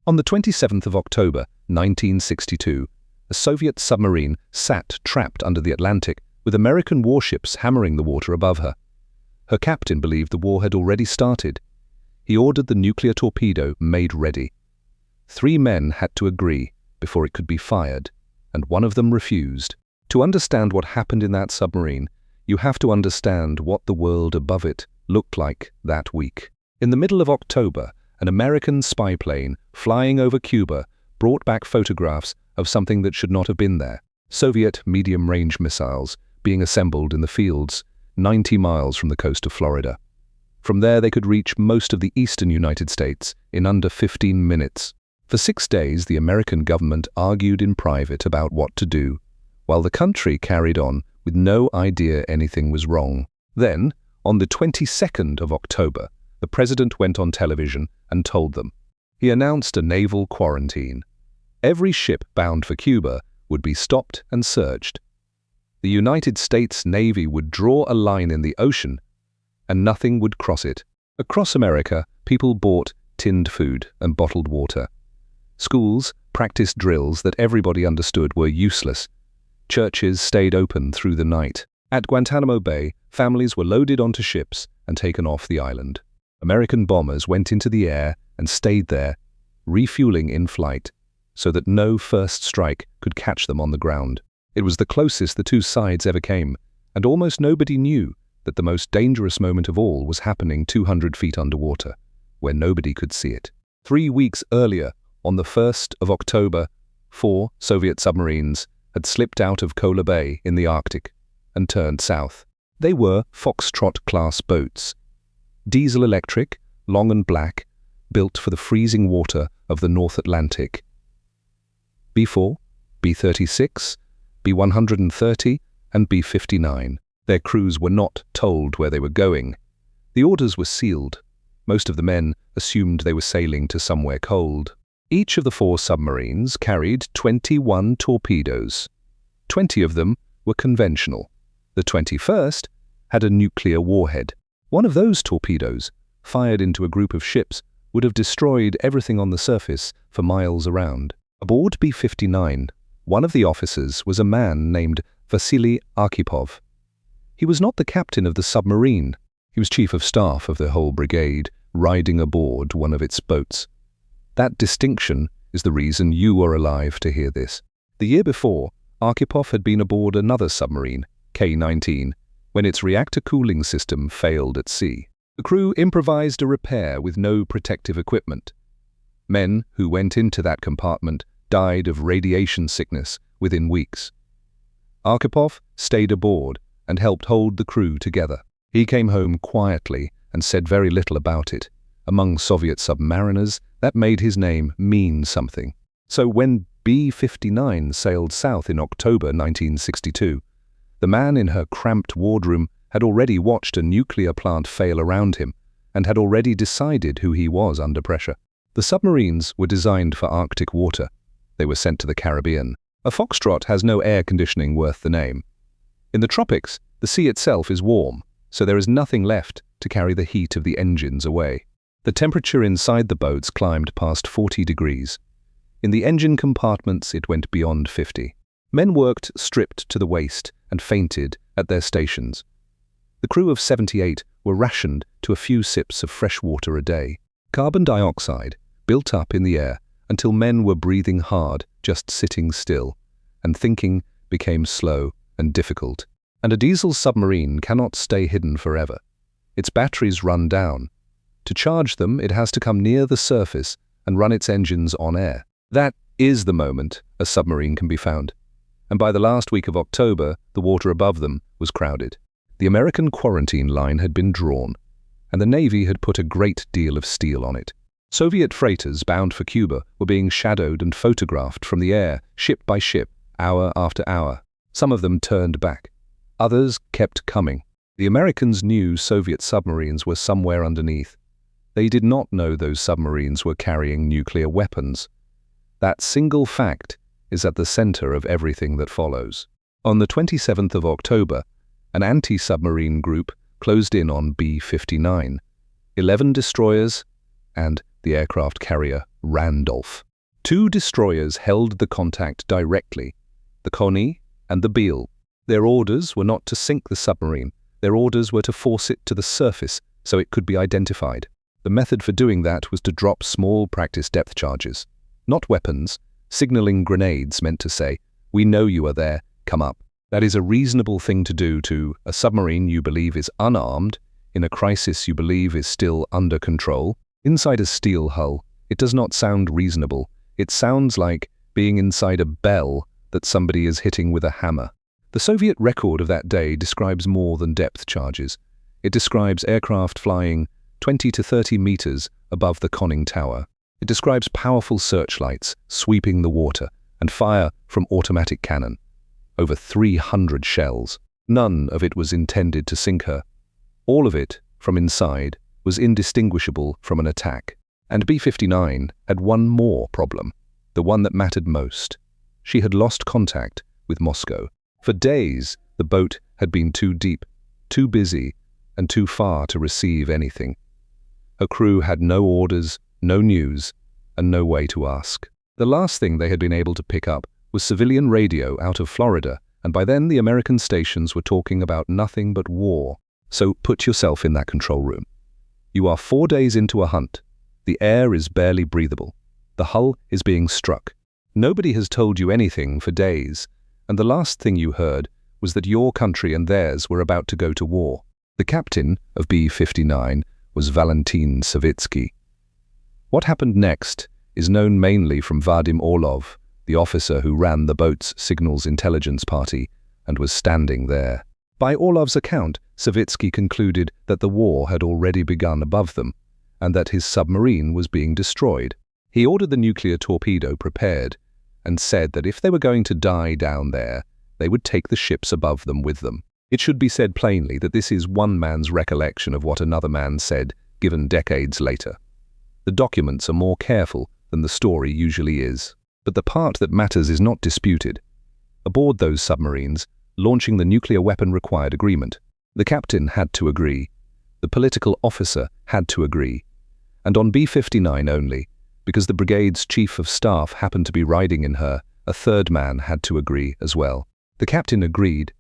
On the 27th of October, 1962, a Soviet submarine sat trapped under the Atlantic with American warships hammering the water above her. Her captain believed the war had already started. He ordered the nuclear torpedo made ready. 3 men had to agree before it could be fired, and one of them refused. To understand what happened in that submarine, you have to understand what the world above it looked like that week. In the middle of October, an American spy plane flying over Cuba brought back photographs of something that should not have been there. Soviet medium-range missiles being assembled in the fields 90 miles from the coast of Florida. From there they could reach most of the eastern United States in under 15 minutes. For 6 days, the American government argued in private about what to do, while the country carried on with no idea anything was wrong. Then, on the 22nd of October, the president went on television and told them. He announced a naval quarantine. Every ship bound for Cuba would be stopped and searched. The United States Navy would draw a line in the ocean, and nothing would cross it. Across America, people bought tinned food and bottled water. Schools practiced drills that everybody understood were useless. Churches stayed open through the night. At Guantanamo Bay, families were loaded onto ships and taken off the island. American bombers went into the air and stayed there, refueling in flight, so that no first strike could catch them on the ground. It was the closest the two sides ever came, and almost nobody knew that the most dangerous moment of all was happening 200 feet underwater, where nobody could see it. 3 weeks earlier, on the 1st of October, 4 Soviet submarines had slipped out of Kola Bay in the Arctic and turned south. They were Foxtrot-class boats, diesel-electric, long and black, built for the freezing water of the North Atlantic. B-4, B-36, B-130, and B-59. Their crews were not told where they were going. The orders were sealed. Most of the men assumed they were sailing to somewhere cold. Each of the 4 submarines carried 21 torpedoes. 20 of them were conventional. The 21st had a nuclear warhead. One of those torpedoes, fired into a group of ships, would have destroyed everything on the surface for miles around. Aboard B-59, one of the officers was a man named Vasily Arkhipov. He was not the captain of the submarine. He was chief of staff of the whole brigade, riding aboard one of its boats. That distinction is the reason you are alive to hear this. The year before, Arkhipov had been aboard another submarine, K-19, when its reactor cooling system failed at sea. The crew improvised a repair with no protective equipment. Men who went into that compartment died of radiation sickness within weeks. Arkhipov stayed aboard and helped hold the crew together. He came home quietly and said very little about it. Among Soviet submariners, that made his name mean something. So when B-59 sailed south in October 1962, the man in her cramped wardroom had already watched a nuclear plant fail around him and had already decided who he was under pressure. The submarines were designed for Arctic water. They were sent to the Caribbean. A Foxtrot has no air conditioning worth the name. In the tropics, the sea itself is warm, so there is nothing left to carry the heat of the engines away. The temperature inside the boats climbed past 40 degrees. In the engine compartments, it went beyond 50. Men worked stripped to the waist and fainted at their stations. The crew of 78 were rationed to a few sips of fresh water a day. Carbon dioxide built up in the air until men were breathing hard, just sitting still, and thinking became slow and difficult. And a diesel submarine cannot stay hidden forever. Its batteries run down. To charge them, it has to come near the surface and run its engines on air. That is the moment a submarine can be found. And by the last week of October, the water above them was crowded. The American quarantine line had been drawn, and the Navy had put a great deal of steel on it. Soviet freighters bound for Cuba were being shadowed and photographed from the air, ship by ship, hour after hour. Some of them turned back. Others kept coming. The Americans knew Soviet submarines were somewhere underneath. They did not know those submarines were carrying nuclear weapons. That single fact is at the center of everything that follows. On the 27th of October, an anti-submarine group closed in on B-59. 11 destroyers and the aircraft carrier Randolph. Two destroyers held the contact directly, the Koni and the Beale. Their orders were not to sink the submarine. Their orders were to force it to the surface so it could be identified. The method for doing that was to drop small practice depth charges. Not weapons, signaling grenades meant to say, "We know you are there, come up." That is a reasonable thing to do to a submarine you believe is unarmed, in a crisis you believe is still under control. Inside a steel hull, it does not sound reasonable. It sounds like being inside a bell that somebody is hitting with a hammer. The Soviet record of that day describes more than depth charges. It describes aircraft flying 20 to 30 meters above the conning tower. It describes powerful searchlights sweeping the water and fire from automatic cannon. Over 300 shells. None of it was intended to sink her. All of it, from inside, was indistinguishable from an attack. And B-59 had one more problem, the one that mattered most. She had lost contact with Moscow. For days, the boat had been too deep, too busy, and too far to receive anything. Her crew had no orders, no news, and no way to ask. The last thing they had been able to pick up was civilian radio out of Florida, and by then the American stations were talking about nothing but war. So put yourself in that control room. You are 4 days into a hunt. The air is barely breathable. The hull is being struck. Nobody has told you anything for days, and the last thing you heard was that your country and theirs were about to go to war. The captain of B-59 was Valentin Savitsky. What happened next is known mainly from Vadim Orlov, the officer who ran the boat's signals intelligence party and was standing there. By Orlov's account, Savitsky concluded that the war had already begun above them and that his submarine was being destroyed. He ordered the nuclear torpedo prepared and said that if they were going to die down there, they would take the ships above them with them. It should be said plainly that this is one man's recollection of what another man said, given decades later. The documents are more careful than the story usually is. But the part that matters is not disputed. Aboard those submarines, launching the nuclear weapon required agreement. The captain had to agree. The political officer had to agree. And on B-59 only, because the brigade's chief of staff happened to be riding in her, a third man had to agree as well. The captain agreed.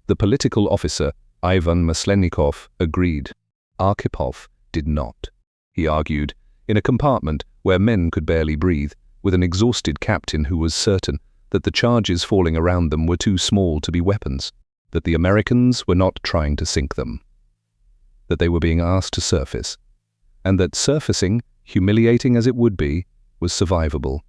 The political officer, Ivan Maslenikov, agreed. Archival did not. He argued, in a compartment where men could barely breathe, with an exhausted captain who was certain that the charges falling around them were too small to be weapons, that the Americans were not trying to sink them, that they were being asked to surface, and that surfacing, humiliating as it would be, was survivable,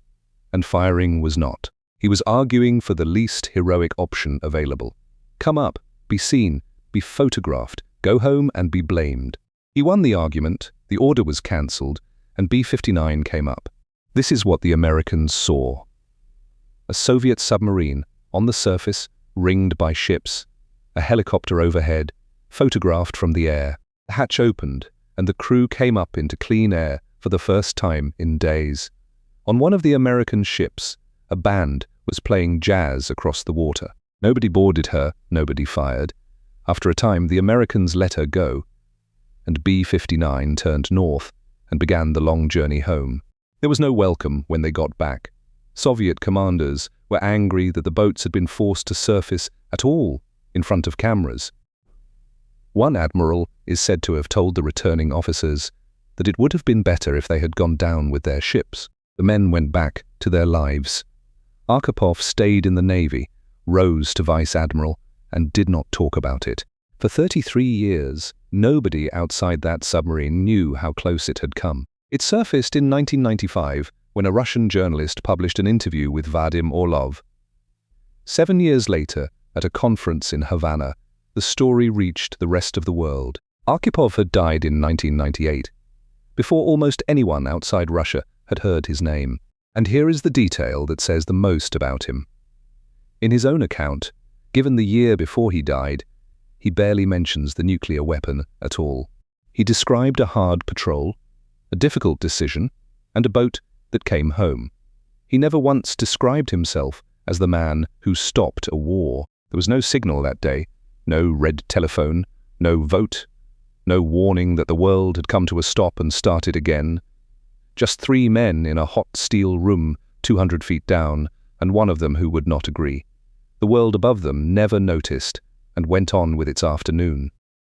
and firing was not. He was arguing for the least heroic option available. Come up, be seen, be photographed, go home and be blamed. He won the argument, the order was cancelled, and B-59 came up. This is what the Americans saw. A Soviet submarine, on the surface, ringed by ships, a helicopter overhead, photographed from the air. The hatch opened, and the crew came up into clean air for the first time in days. On one of the American ships, a band was playing jazz across the water. Nobody boarded her, nobody fired. After a time, the Americans let her go, and B-59 turned north and began the long journey home. There was no welcome when they got back. Soviet commanders were angry that the boats had been forced to surface at all in front of cameras. One admiral is said to have told the returning officers that it would have been better if they had gone down with their ships. The men went back to their lives. Archival stayed in the Navy, rose to vice admiral, and did not talk about it. For 33 years, nobody outside that submarine knew how close it had come. It surfaced in 1995 when a Russian journalist published an interview with Vadim Orlov. 7 years later, at a conference in Havana, the story reached the rest of the world. Archival had died in 1998, before almost anyone outside Russia had heard his name. And here is the detail that says the most about him. In his own account, given the year before he died, he barely mentions the nuclear weapon at all. He described a hard patrol, a difficult decision, and a boat that came home. He never once described himself as the man who stopped a war. There was no signal that day, no red telephone, no vote, no warning that the world had come to a stop and started again. Just 3 men in a hot steel room 200 feet down, and one of them who would not agree. The world above them never noticed and went on with its afternoon.